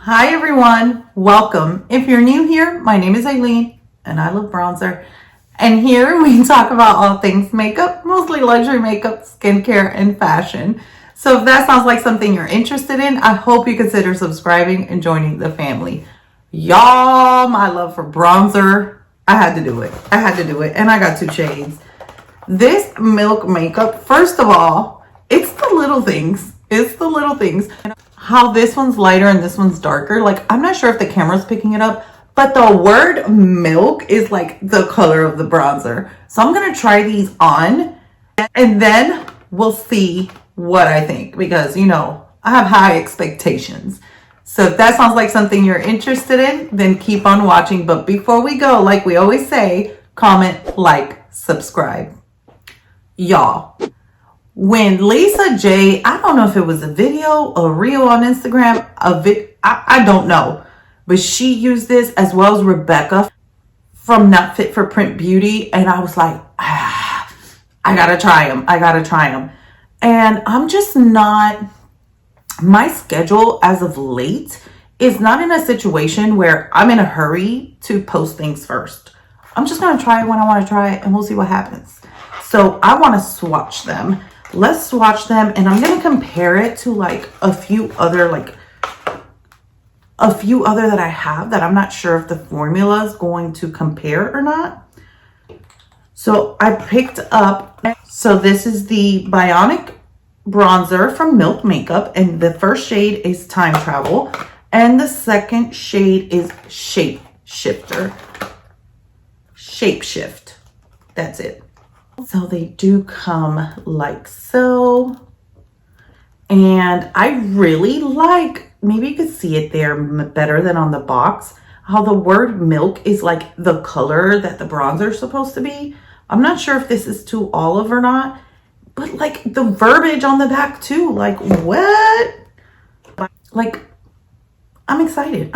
Hi everyone, welcome. If you're new here, my name is Aileen and I love bronzer. And here we talk about all things makeup, mostly luxury makeup, skincare, and fashion. So if that sounds like something you're interested in, I hope you consider subscribing and joining the family. Y'all, my love for bronzer, I had to do it. And I got two shades. This Milk makeup, first of all, it's the little things. How this one's lighter and this one's darker. Like, I'm not sure if the camera's picking it up, but the word milk is like the color of the bronzer. So I'm going to try these on and then we'll see what I think because, you know, I have high expectations. So if that sounds like something you're interested in, then keep on watching. But before we go, like we always say, comment, like, subscribe. Y'all, when Lisa J, I don't know if it was a video, a reel on Instagram, I don't know, but she used this as well as Rebecca from Not Fit for Print Beauty, and I was like, I gotta try them. And I'm just not, my schedule as of late is not in a situation where I'm in a hurry to post things first. I'm just gonna try it when I want to try it and we'll see what happens. So I want to swatch them. Let's swatch them, and I'm going to compare it to like a few other that I have that I'm not sure if the formula is going to compare or not. So I picked up, so this is the Bionic Bronzer from Milk Makeup, and the first shade is Time Travel, and the second shade is Shapeshift. That's it. So they do come like so. And I really like, maybe you could see it there better than on the box, how the word milk is like the color that the bronzer is supposed to be. I'm not sure if this is too olive or not, but like the verbiage on the back too, like what? Like, I'm excited.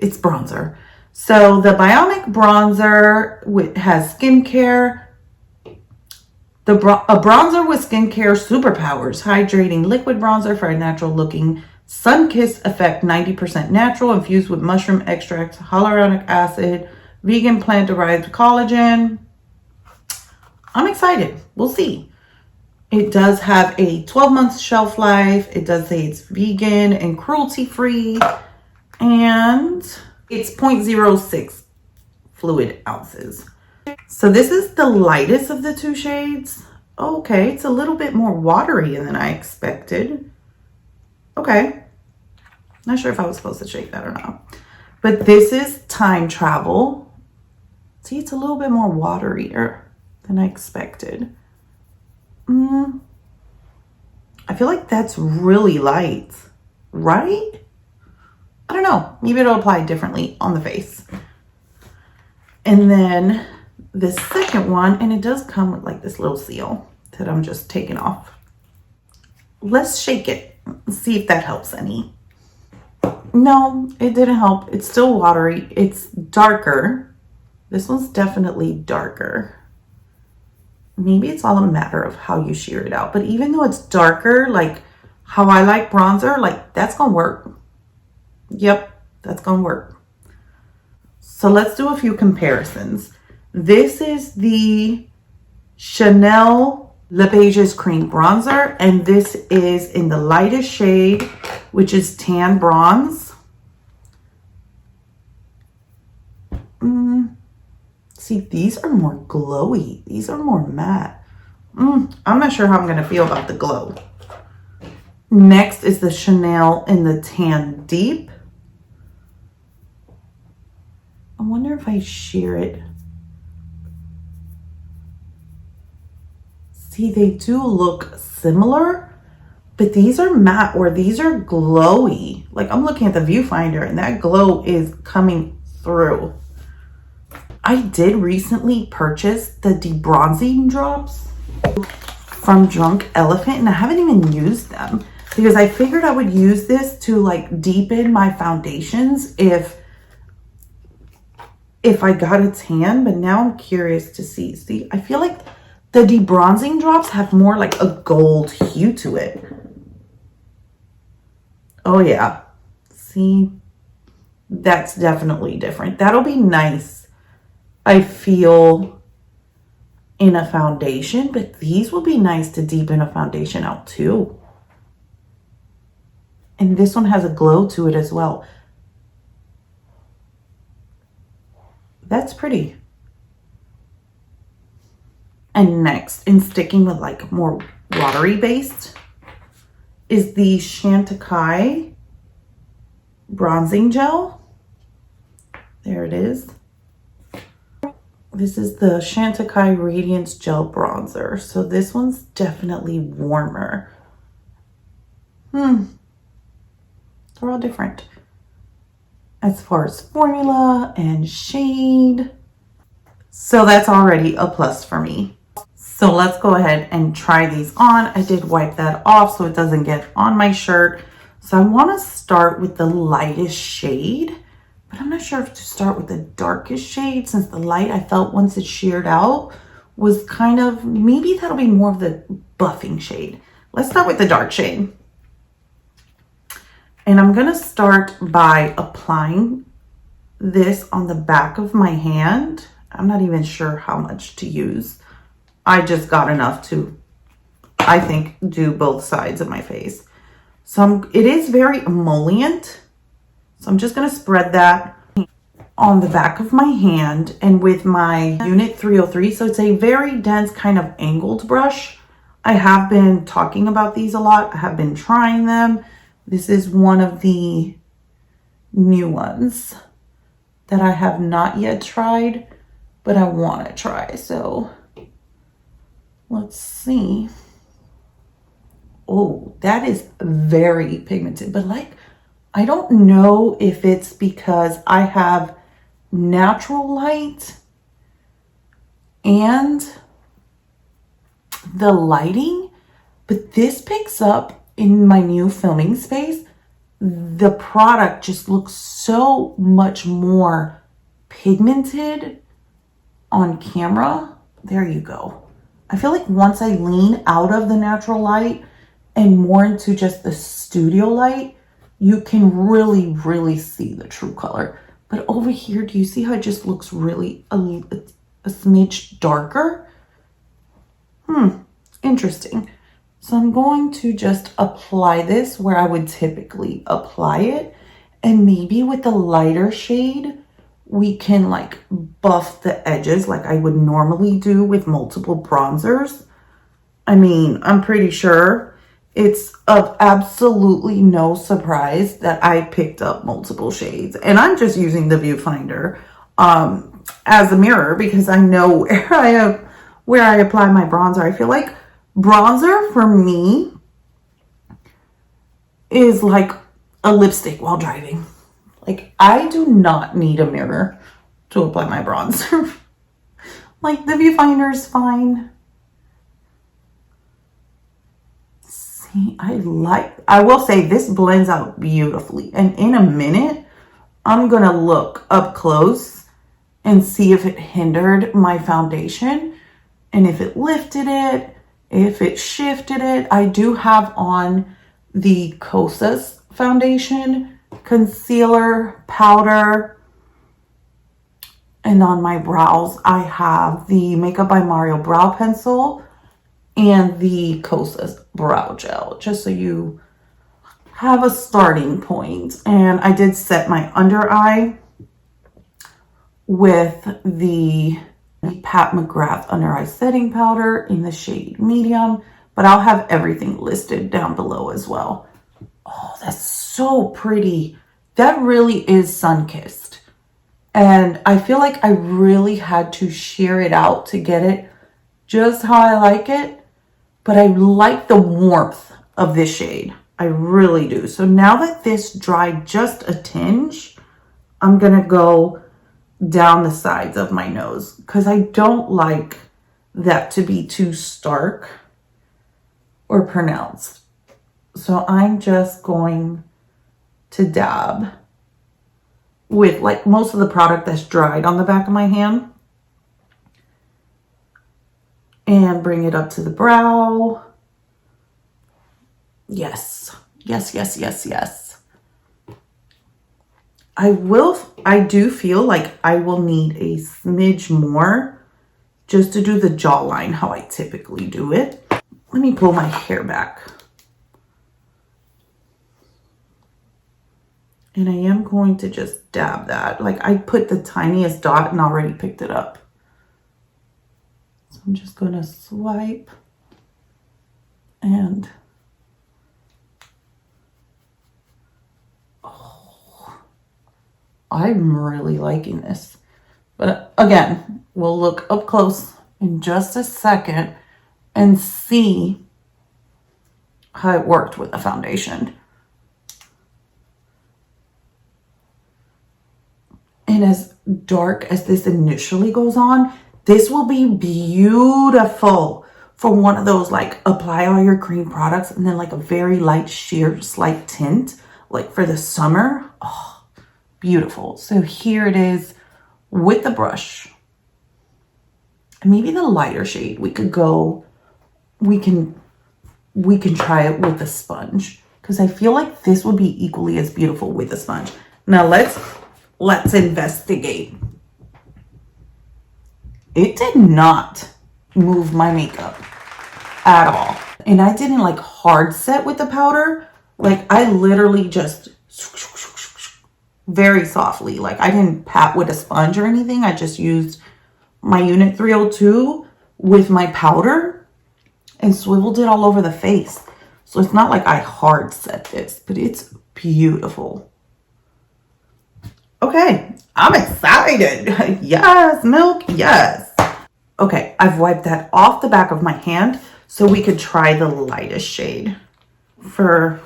It's bronzer. So the Bionic Bronzer has skincare, a bronzer with skincare superpowers, hydrating liquid bronzer for a natural looking sun-kissed effect, 90% natural, infused with mushroom extracts, hyaluronic acid, vegan plant-derived collagen. I'm excited. We'll see. It does have a 12-month shelf life. It does say it's vegan and cruelty-free, and it's 0.06 fluid ounces. So this is the lightest of the two shades. Okay, it's a little bit more watery than I expected. Okay. Not sure if I was supposed to shake that or not. But this is Time Travel. See, it's a little bit more waterier than I expected. I feel like that's really light, right? I don't know. Maybe it'll apply differently on the face. And then the second one, and it does come with like this little seal that I'm just taking off. Let's shake it and see if that helps any. No, it didn't help. It's still watery. It's darker. This one's definitely darker. Maybe it's all a matter of how you shear it out. But even though it's darker, like how I like bronzer, like that's gonna work. Yep, that's gonna work. So let's do a few comparisons. This is the Chanel Le Beige's Cream Bronzer, and this is in the lightest shade, which is Tan Bronze. See, these are more glowy. These are more matte. I'm not sure how I'm going to feel about the glow. Next is the Chanel in the Tan Deep. I wonder if I shear it. See, they do look similar, but these are matte or these are glowy. Like I'm looking at the viewfinder and that glow is coming through. I did recently purchase the debronzing drops from Drunk Elephant, and I haven't even used them because I figured I would use this to like deepen my foundations if I got a tan, but now I'm curious to see. See, I feel like the debronzing drops have more like a gold hue to it. Oh yeah. See, that's definitely different. That'll be nice, I feel, in a foundation, but these will be nice to deepen a foundation out too. And this one has a glow to it as well. That's pretty. And next, in sticking with like more watery based, is the Chantecaille bronzing gel. There it is. This is the Chantecaille Radiance Gel Bronzer. So this one's definitely warmer. They're all different as far as formula and shade. So that's already a plus for me. So let's go ahead and try these on. I did wipe that off so it doesn't get on my shirt. So I want to start with the lightest shade, but I'm not sure if to start with the darkest shade, since the light I felt once it sheared out was kind of, maybe that'll be more of the buffing shade. Let's start with the dark shade. And I'm going to start by applying this on the back of my hand. I'm not even sure how much to use. I just got enough to, I think, do both sides of my face. So it is very emollient. So I'm just going to spread that on the back of my hand and with my Unit 303. So it's a very dense kind of angled brush. I have been talking about these a lot. I have been trying them. This is one of the new ones that I have not yet tried, but I want to try. So let's see. Oh, that is very pigmented, but like, I don't know if it's because I have natural light and the lighting, but this picks up in my new filming space. The product just looks so much more pigmented on camera. There you go. I feel like once I lean out of the natural light and more into just the studio light, you can really, really see the true color. But over here, do you see how it just looks really a smidge darker? Interesting. So I'm going to just apply this where I would typically apply it. And maybe with the lighter shade, we can like buff the edges like I would normally do with multiple bronzers. I mean, I'm pretty sure it's of absolutely no surprise that I picked up multiple shades. And I'm just using the viewfinder as a mirror because I know where I apply my bronzer. I feel like bronzer for me is like a lipstick while driving. Like, I do not need a mirror to apply my bronzer. Like, the viewfinder is fine. See, I will say this blends out beautifully. And in a minute, I'm going to look up close and see if it hindered my foundation and if it lifted it, if it shifted it. I do have on the Kosas foundation, concealer, powder, and on my brows I have the Makeup by Mario brow pencil and the Kosas brow gel, just so you have a starting point. And I did set my under eye with the Pat McGrath under eye setting powder in the shade medium, but I'll have everything listed down below as well. Oh, that's so pretty. That really is sun-kissed. And I feel like I really had to shear it out to get it just how I like it. But I like the warmth of this shade. I really do. So now that this dried just a tinge, I'm going to go down the sides of my nose because I don't like that to be too stark or pronounced. So I'm just going to dab with like most of the product that's dried on the back of my hand and bring it up to the brow. Yes, yes, yes, yes, yes. I do feel like I will need a smidge more just to do the jawline how I typically do it. Let me pull my hair back. And I am going to just dab that. Like I put the tiniest dot and already picked it up. So I'm just going to swipe and I'm really liking this. But again, we'll look up close in just a second and see how it worked with the foundation. And as dark as this initially goes on, this will be beautiful for one of those like apply all your cream products and then like a very light sheer slight tint, like for the summer. Oh, beautiful. So here it is with the brush. And maybe the lighter shade we can try it with the sponge because I feel like this would be equally as beautiful with the sponge. Now let's investigate. It did not move my makeup at all. And I didn't like hard set with the powder. Like I literally just very softly. Like I didn't pat with a sponge or anything. I just used my Unit 302 with my powder and swiveled it all over the face. So it's not like I hard set this, but it's beautiful. Okay, I'm excited. Yes, milk, yes. Okay, I've wiped that off the back of my hand so we could try the lightest shade. For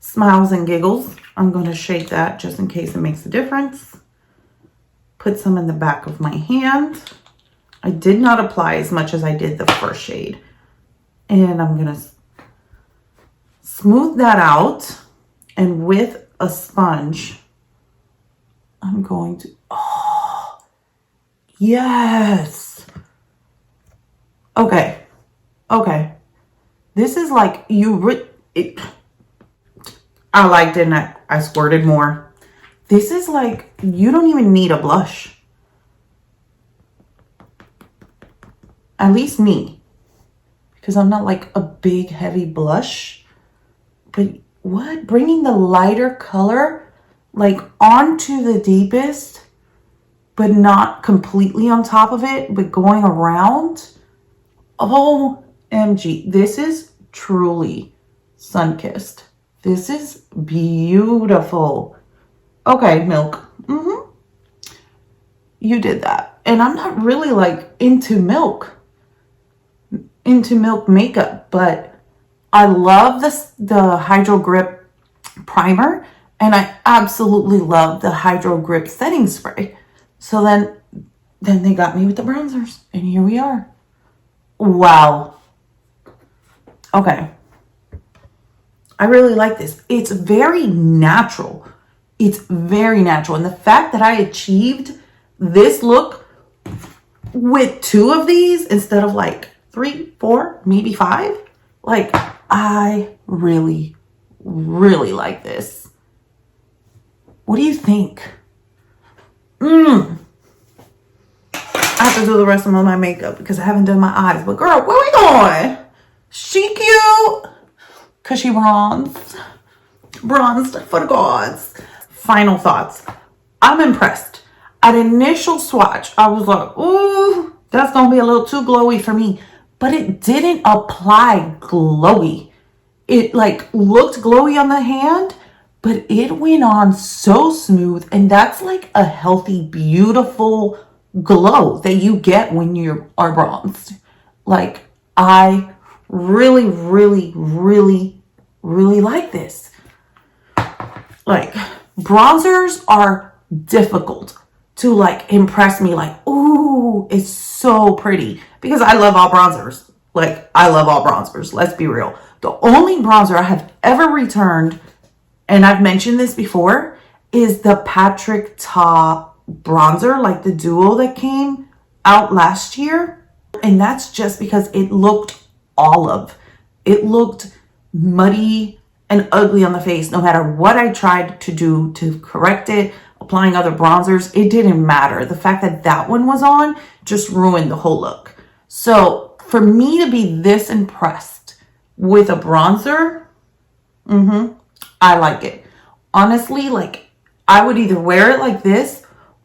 smiles and giggles, I'm going to shake that just in case it makes a difference. Put some in the back of my hand. I did not apply as much as I did the first shade. And I'm going to smooth that out. And with a sponge, I'm going to, oh, yes. Okay. This is like, I liked it and I squirted more. This is like, you don't even need a blush. At least me. Because I'm not like a big heavy blush. But what? Bringing the lighter color like onto the deepest, but not completely on top of it, but going around. OMG. This is truly sun-kissed. This is beautiful. Okay, milk. You did that. And I'm not really like into milk makeup, but I love the Hydro Grip primer, and I absolutely love the Hydro Grip setting spray. So then they got me with the bronzers, and here we are. Wow. Okay. I really like this. It's very natural. And the fact that I achieved this look with 2 of these instead of like 3, 4, maybe 5, like I really, really like this. What do you think? I have to do the rest of my makeup because I haven't done my eyes. But girl, where we going? She cute. Because she bronzed for the gods. Final thoughts. I'm impressed. At initial swatch, I was like, ooh, that's going to be a little too glowy for me. But it didn't apply glowy. It like looked glowy on the hand, but it went on so smooth. And that's like a healthy, beautiful glow that you get when you are bronzed. Like I really, really, really, really like this. Like bronzers are difficult to like impress me. Like, ooh, it's so pretty because I love all bronzers. Like I love all bronzers. Let's be real. The only bronzer I have ever returned, and I've mentioned this before, is the Patrick Ta bronzer, like the duo that came out last year. And that's just because it looked olive. It looked muddy and ugly on the face. No matter what I tried to do to correct it, applying other bronzers, it didn't matter. The fact that that one was on just ruined the whole look. So for me to be this impressed with a bronzer, I like it. Honestly, like, I would either wear it like this,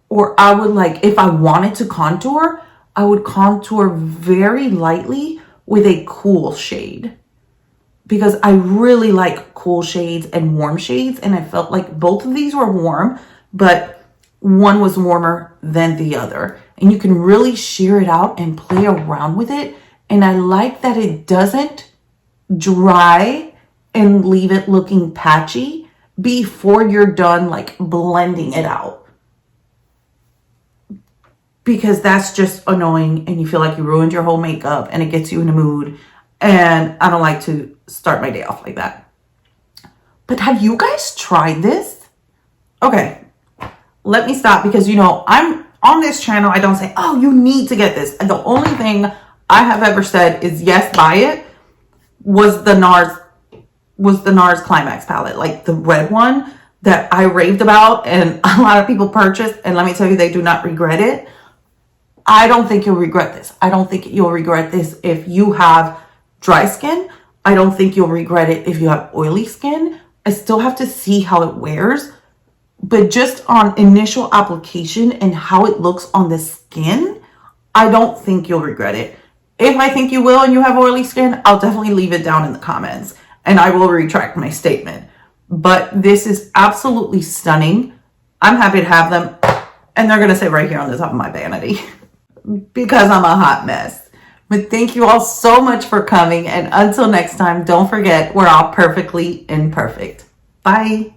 or I would, like, if I wanted to contour, I would contour very lightly with a cool shade. Because I really like cool shades and warm shades. And I felt like both of these were warm, but one was warmer than the other. And you can really sheer it out and play around with it. And I like that it doesn't dry and leave it looking patchy before you're done, like, blending it out. Because that's just annoying and you feel like you ruined your whole makeup and it gets you in a mood. And I don't like to start my day off like that. But have you guys tried this? Okay, let me stop, because, you know, I'm on this channel. I don't say, oh, you need to get this. And the only thing I have ever said is yes, buy it, was the NARS Climax palette, like the red one that I raved about and a lot of people purchased. And let me tell you, they do not regret it. I don't think you'll regret this. I don't think you'll regret this if you have dry skin. I don't think you'll regret it if you have oily skin. I still have to see how it wears, but just on initial application and how it looks on the skin, I don't think you'll regret it. If I think you will and you have oily skin, I'll definitely leave it down in the comments and I will retract my statement. But this is absolutely stunning. I'm happy to have them, and they're going to sit right here on the top of my vanity because I'm a hot mess. But thank you all so much for coming. And until next time, don't forget, we're all perfectly imperfect. Bye.